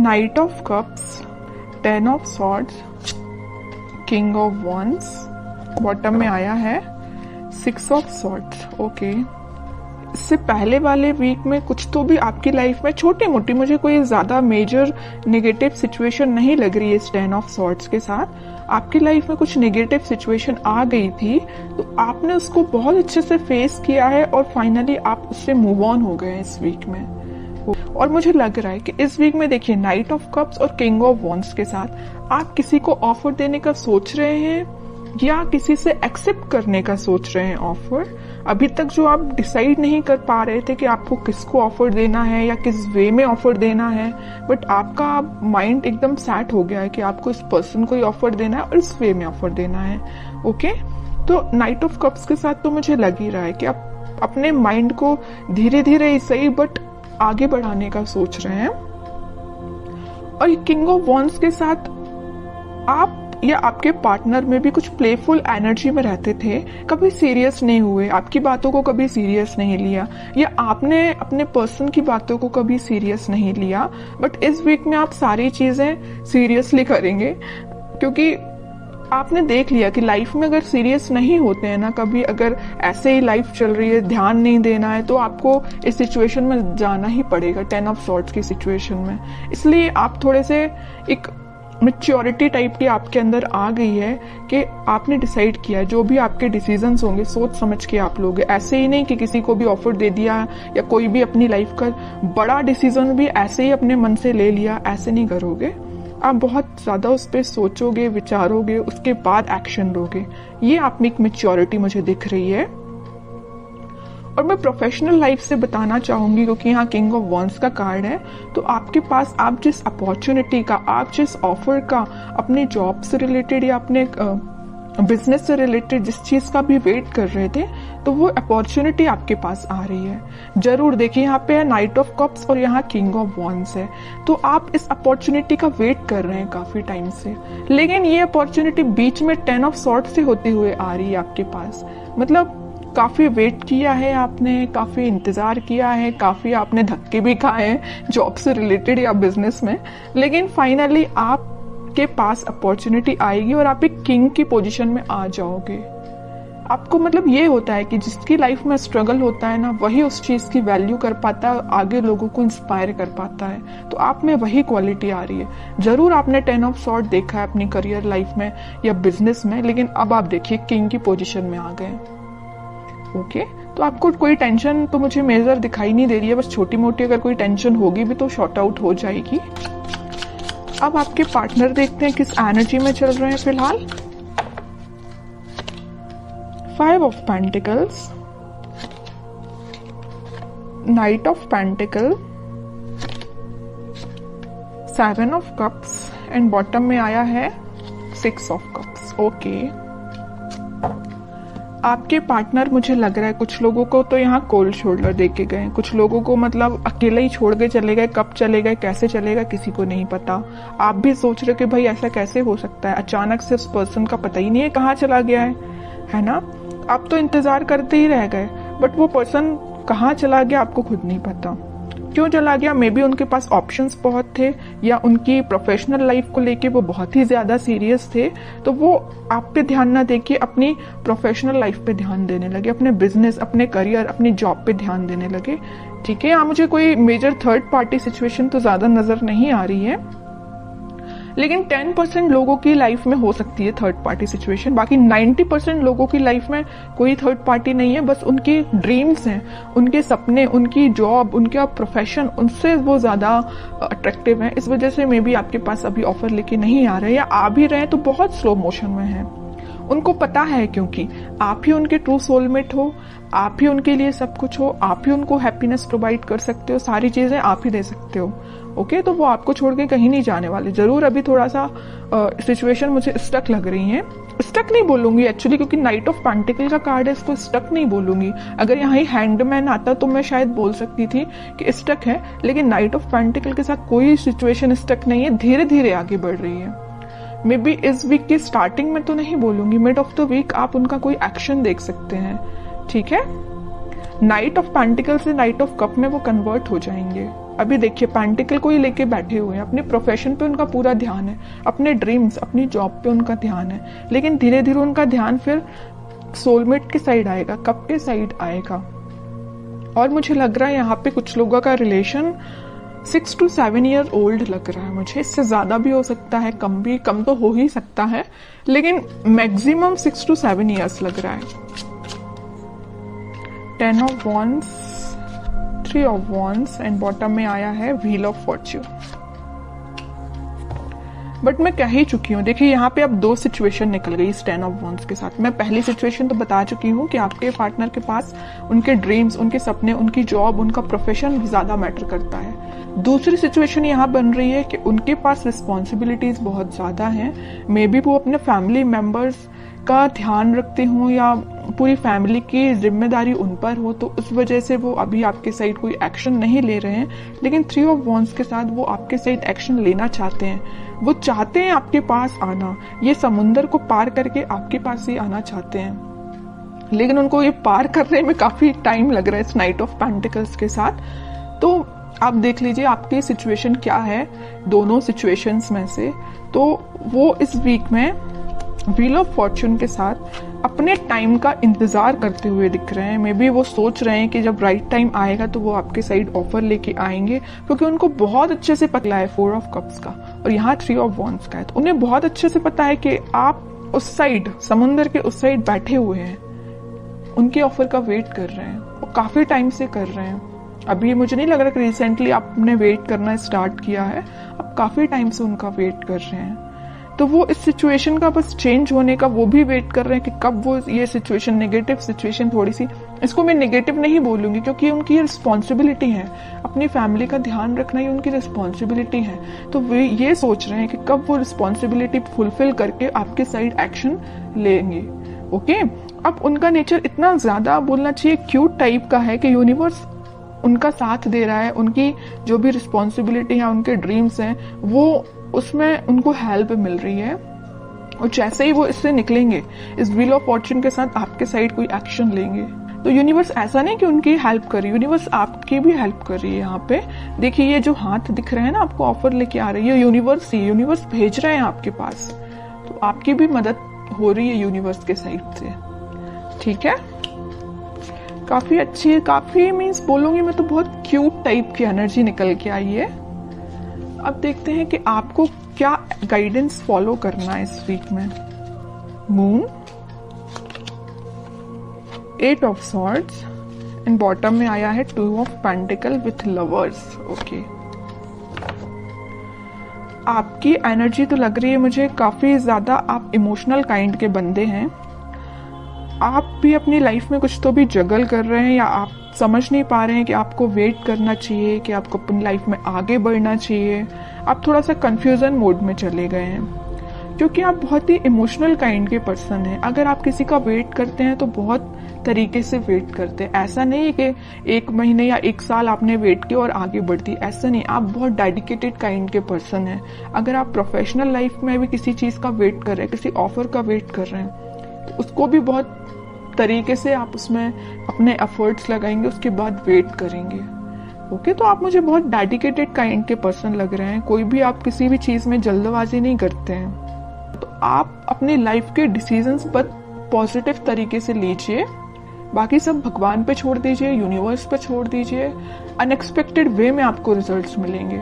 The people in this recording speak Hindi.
Night of cups, 10 of swords, king of wands, bottom में आया है 6 ऑफ सॉर्ड्स। ओके, इससे पहले वाले वीक में कुछ तो भी आपकी लाइफ में छोटी मोटी, मुझे कोई ज्यादा मेजर नेगेटिव सिचुएशन नहीं लग रही है इस 10 ऑफ सॉर्ड्स के साथ। आपकी लाइफ में कुछ नेगेटिव सिचुएशन आ गई थी तो आपने उसको बहुत अच्छे से फेस किया है और फाइनली आप उससे मूव ऑन हो गए इस वीक में। और मुझे लग रहा है कि इस वीक में देखिए नाइट ऑफ कप्स और किंग ऑफ वॉन्ड्स के साथ आप किसी को ऑफर देने का सोच रहे हैं या किसी से एक्सेप्ट करने का सोच रहे हैं ऑफर। अभी तक जो आप डिसाइड नहीं कर पा रहे थे कि आपको किसको ऑफर देना है या किस वे में ऑफर देना है, बट आपका माइंड एकदम सेट हो गया है कि आपको इस पर्सन को ही ऑफर देना है और इस वे में ऑफर देना है। ओके, तो नाइट ऑफ कप्स के साथ तो मुझे लग ही रहा है कि आप अपने माइंड को धीरे धीरे ही सही बट आगे बढ़ाने का सोच रहे हैं। और किंग ऑफ वॉन्ड्स के साथ आप या आपके पार्टनर में भी कुछ प्लेफुल एनर्जी में रहते थे, कभी सीरियस नहीं हुए, आपकी बातों को कभी सीरियस नहीं लिया या आपने अपने पर्सन की बातों को कभी सीरियस नहीं लिया। बट इस वीक में आप सारी चीजें सीरियसली करेंगे क्योंकि आपने देख लिया कि लाइफ में अगर सीरियस नहीं होते हैं ना, कभी अगर ऐसे ही लाइफ चल रही है, ध्यान नहीं देना है, तो आपको इस सिचुएशन में जाना ही पड़ेगा, 10 ऑफ सॉर्ड्स की सिचुएशन में। इसलिए आप थोड़े से एक मैच्योरिटी टाइप की आपके अंदर आ गई है कि आपने डिसाइड किया है जो भी आपके डिसीजंस होंगे सोच समझ के आप लोगे। ऐसे ही नहीं कि किसी को भी ऑफर दे दिया या कोई भी अपनी लाइफ का बड़ा डिसीजन भी ऐसे ही अपने मन से ले लिया, ऐसे नहीं करोगे। आप बहुत ज्यादा उस पर सोचोगे, विचारोगे, उसके बाद एक्शन लोगे। ये आप में एक मैच्योरिटी मुझे दिख रही है। और मैं प्रोफेशनल लाइफ से बताना चाहूंगी क्योंकि यहाँ किंग ऑफ वॉन्ड्स का कार्ड है, तो आपके पास आप जिस अपॉर्चुनिटी का, आप जिस ऑफर का अपने जॉब से रिलेटेड या अपने बिजनेस से रिलेटेड जिस चीज का भी वेट कर रहे थे, तो वो अपॉर्चुनिटी आपके पास आ रही है। जरूर देखिए यहाँ पे है नाइट ऑफ कप्स और यहाँ किंग ऑफ वॉन्ड्स है, तो आप इस अपॉर्चुनिटी का वेट कर रहे हैं काफी टाइम से, लेकिन ये अपॉर्चुनिटी बीच में 10 ऑफ सॉर्ड्स से होते हुए आ रही है आपके पास। मतलब काफी वेट किया है आपने, काफी इंतजार किया है, काफी आपने धक्के भी खाए हैं जॉब से रिलेटेड या बिजनेस में, लेकिन फाइनली आपके पास अपॉर्चुनिटी आएगी और आप एक किंग की पोजीशन में आ जाओगे। आपको मतलब ये होता है कि जिसकी लाइफ में स्ट्रगल होता है ना, वही उस चीज की वैल्यू कर पाता है, आगे लोगों को इंस्पायर कर पाता है। तो आप में वही क्वालिटी आ रही है। जरूर आपने 10 ऑफ सॉर्ड देखा है अपनी करियर लाइफ में या बिजनेस में, लेकिन अब आप देखिए किंग की पोजीशन में आ गए। ओके, तो आपको कोई टेंशन तो मुझे मेजर दिखाई नहीं दे रही है, बस छोटी मोटी अगर कोई टेंशन होगी भी तो शॉर्ट आउट हो जाएगी। अब आपके पार्टनर देखते हैं किस एनर्जी में चल रहे हैं फिलहाल। 5 of pentacles, night of pentacle, 7 of cups and bottom में आया है 6 ऑफ कप्स। ओके, आपके पार्टनर मुझे लग रहा है कुछ लोगों को तो यहाँ कोल्ड शोल्डर दे के गए, कुछ लोगों को मतलब अकेले ही छोड़ के चले गए। कब चले गए, कैसे चलेगा, किसी को नहीं पता। आप भी सोच रहे हो कि भाई ऐसा कैसे हो सकता है, अचानक से उस पर्सन का पता ही नहीं है कहाँ चला गया है ना। आप तो इंतजार करते ही रह गए, बट वो पर्सन कहाँ चला गया आपको खुद नहीं पता। क्यों चला गया, मे बी उनके पास ऑप्शंस बहुत थे या उनकी प्रोफेशनल लाइफ को लेके वो बहुत ही ज्यादा सीरियस थे, तो वो आप पे ध्यान ना देके अपनी प्रोफेशनल लाइफ पे ध्यान देने लगे, अपने बिजनेस, अपने करियर, अपनी जॉब पे ध्यान देने लगे। ठीक है, यहाँ मुझे कोई मेजर थर्ड पार्टी सिचुएशन तो ज्यादा नजर नहीं आ रही है, लेकिन 10% लोगों की लाइफ में हो सकती है थर्ड पार्टी सिचुएशन। बाकी 90% लोगों की लाइफ में कोई थर्ड पार्टी नहीं है, बस उनकी ड्रीम्स हैं, उनके सपने, उनकी जॉब, उनका प्रोफेशन, उनसे वो ज्यादा अट्रैक्टिव है। इस वजह से मे बी आपके पास अभी ऑफर लेके नहीं आ रहे, या आ भी रहे तो बहुत स्लो मोशन में है। उनको पता है क्योंकि आप ही उनके ट्रू सोलमेट हो, आप ही उनके लिए सब कुछ हो, आप ही उनको हैप्पीनेस प्रोवाइड कर सकते हो, सारी चीजें आप ही दे सकते हो। ओके, तो वो आपको छोड़ के कहीं नहीं जाने वाले। जरूर अभी थोड़ा सा सिचुएशन मुझे स्टक लग रही है। स्टक नहीं बोलूंगी एक्चुअली, क्योंकि नाइट ऑफ पेंटिकल का कार्ड है, इसको स्टक नहीं बोलूंगी। अगर यहाँ ही हैंडमैन आता तो मैं शायद बोल सकती थी कि स्टक है, लेकिन नाइट ऑफ पेंटिकल के साथ कोई सिचुएशन स्टक नहीं है, धीरे धीरे आगे बढ़ रही है। मे बी इस वीक की स्टार्टिंग में तो नहीं बोलूंगी, मिड ऑफ द वीक आप उनका कोई एक्शन देख सकते हैं। ठीक है, नाइट ऑफ पेंटिकल से नाइट ऑफ कप में वो कन्वर्ट हो जाएंगे। अभी देखिए पेंटिकल को ही लेके बैठे हुए हैं, अपने प्रोफेशन पे उनका पूरा ध्यान है, अपने ड्रीम्स, अपनी जॉब पे उनका ध्यान है, लेकिन धीरे धीरे उनका ध्यान फिर सोलमेट के साइड आएगा, कब के साइड आएगा। और मुझे लग रहा है यहाँ पे कुछ लोगों का रिलेशन 6 to 7 ईयर ओल्ड लग रहा है मुझे, इससे ज्यादा भी हो सकता है, कम तो हो ही सकता है, लेकिन मैक्सिमम 6 to 7 ईयर्स लग रहा है। 10 of Wands, 3 of Wands and bottom में आया है व्हील ऑफ फॉर्च्यून। बट मैं कह ही चुकी हूँ, देखिए यहाँ पे अब 2 सिचुएशन निकल गई इस 10 ऑफ Wands के साथ। मैं पहली सिचुएशन तो बता चुकी हूँ कि आपके पार्टनर के पास उनके ड्रीम्स, उनके सपने, उनकी जॉब, उनका प्रोफेशन ज्यादा मैटर करता है। दूसरी सिचुएशन यहाँ बन रही है कि उनके पास रिस्पॉन्सिबिलिटीज बहुत ज्यादा हैं, मे बी वो अपने फैमिली मेंबर्स का ध्यान रखते हों या पूरी फैमिली की जिम्मेदारी उन पर हो, तो उस वजह से वो अभी आपके साइड कोई एक्शन नहीं ले रहे हैं। लेकिन 3 ऑफ Wands के साथ वो आपके साइड एक्शन लेना चाहते हैं, वो चाहते हैं आपके पास आना, ये समुंदर को पार करके आपके पास ही आना चाहते हैं, लेकिन उनको ये पार करने में काफी टाइम लग रहा है इस नाइट ऑफ पेंटिकल्स के साथ। तो आप देख लीजिए आपकी सिचुएशन क्या है दोनों सिचुएशंस में से। तो वो इस वीक में व्हील ऑफ फॉर्च्यून के साथ अपने टाइम का इंतजार करते हुए दिख रहे हैं। मे बी वो सोच रहे हैं कि जब राइट टाइम आएगा तो वो आपके साइड ऑफर लेके आएंगे, क्योंकि उनको बहुत अच्छे से पता है 4 ऑफ कप्स का और यहाँ 3 ऑफ Wands का है। तो उन्हें बहुत अच्छे से पता है कि आप उस साइड, समुंदर के उस साइड बैठे हुए हैं, उनके ऑफर का वेट कर रहे हैं, वो काफी टाइम से कर रहे हैं। अभी मुझे नहीं लग रहा कि रिसेंटली आपने वेट करना स्टार्ट किया है, आप काफी टाइम से उनका वेट कर रहे हैं। तो वो इस सिचुएशन का बस चेंज होने का वो भी वेट कर रहे हैं कि कब वो ये सिचुएशन, नेगेटिव सिचुएशन, थोड़ी सी, इसको मैं नेगेटिव नहीं बोलूंगी क्योंकि उनकी रिस्पॉन्सिबिलिटी है, अपनी फैमिली का ध्यान रखना ही उनकी रिस्पॉन्सिबिलिटी है। तो वे ये सोच रहे हैं कि कब वो रिस्पॉन्सिबिलिटी फुलफिल करके आपके साइड एक्शन लेंगे। ओके, अब उनका नेचर इतना ज्यादा बोलना चाहिए क्यूट टाइप का है कि यूनिवर्स उनका साथ दे रहा है, उनकी जो भी रिस्पॉन्सिबिलिटी है, उनके ड्रीम्स हैं, वो उसमें उनको हेल्प मिल रही है। और जैसे ही वो इससे निकलेंगे, इस व्हील ऑफ फॉर्च्यून के साथ आपके साइड कोई एक्शन लेंगे, तो यूनिवर्स ऐसा नहीं कि उनकी हेल्प कर रही है, यूनिवर्स आपकी भी हेल्प कर रही है। यहाँ पे देखिए ये जो हाथ दिख रहे हैं ना, आपको ऑफर लेके आ रही है यूनिवर्स, ही यूनिवर्स भेज रहे हैं आपके पास, तो आपकी भी मदद हो रही है यूनिवर्स के साइड से। ठीक है, काफी अच्छी है, काफी मीन्स बोलूंगी मैं तो बहुत क्यूट टाइप की एनर्जी निकल के आई है। अब देखते हैं कि आपको क्या गाइडेंस फॉलो करना है इस वीक में। Moon, 8 of swords and bottom में आया है 2 of pentacle with lovers. Okay, आपकी एनर्जी तो लग रही है मुझे काफी ज्यादा आप इमोशनल काइंड के बंदे हैं। आप भी अपनी लाइफ में कुछ तो भी जगल कर रहे हैं, या आप समझ नहीं पा रहे हैं कि आपको वेट करना चाहिए, कि आपको अपनी लाइफ में आगे बढ़ना चाहिए। आप थोड़ा सा कंफ्यूजन मोड में चले गए हैं, क्योंकि आप बहुत ही इमोशनल काइंड के पर्सन हैं। अगर आप किसी का वेट करते हैं तो बहुत तरीके से वेट करते हैं, ऐसा नहीं है कि 1 महीने या 1 साल आपने वेट किया और आगे बढ़ती, ऐसा नहीं। आप बहुत डेडिकेटेड काइंड के पर्सन हैं। अगर आप प्रोफेशनल लाइफ में भी किसी चीज का वेट कर रहे हैं, किसी ऑफर का वेट कर रहे हैं, तो उसको भी बहुत तरीके से आप उसमें अपने एफर्ट्स लगाएंगे, उसके बाद वेट करेंगे। ओके, तो आप मुझे बहुत डेडिकेटेड काइंड के पर्सन लग रहे हैं। कोई भी आप किसी भी चीज में जल्दबाजी नहीं करते हैं। तो आप अपनी लाइफ के डिसीजंस पर पॉजिटिव तरीके से लीजिए, बाकी सब भगवान पे छोड़ दीजिए, यूनिवर्स पे छोड़ दीजिए। अनएक्सपेक्टेड वे में आपको रिजल्ट्स मिलेंगे।